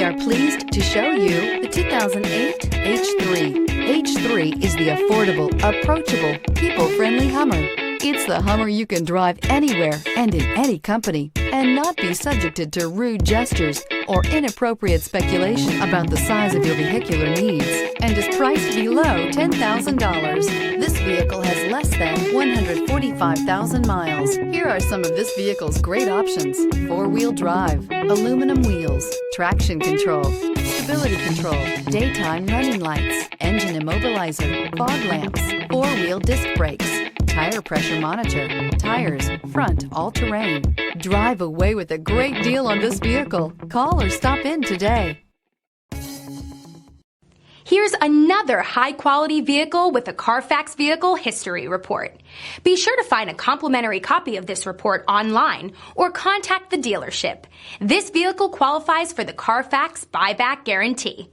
are pleased to show you the 2008 H3. H3 is the affordable, approachable, people-friendly Hummer. It's the Hummer you can drive anywhere and in any company and not be subjected to rude gestures or inappropriate speculation about the size of your vehicular needs, and is priced below $10,000. This vehicle has less than 145,000 miles. Here are some of this vehicle's great options: four-wheel drive, aluminum wheels, traction control, stability control, daytime running lights, engine immobilizer, fog lamps, four-wheel disc brakes, tire pressure monitor, tires, front all-terrain. Drive away with a great deal on this vehicle. Call or stop in today. Here's another high-quality vehicle with a Carfax Vehicle History Report. Be sure to find a complimentary copy of this report online or contact the dealership. This vehicle qualifies for the Carfax Buyback Guarantee.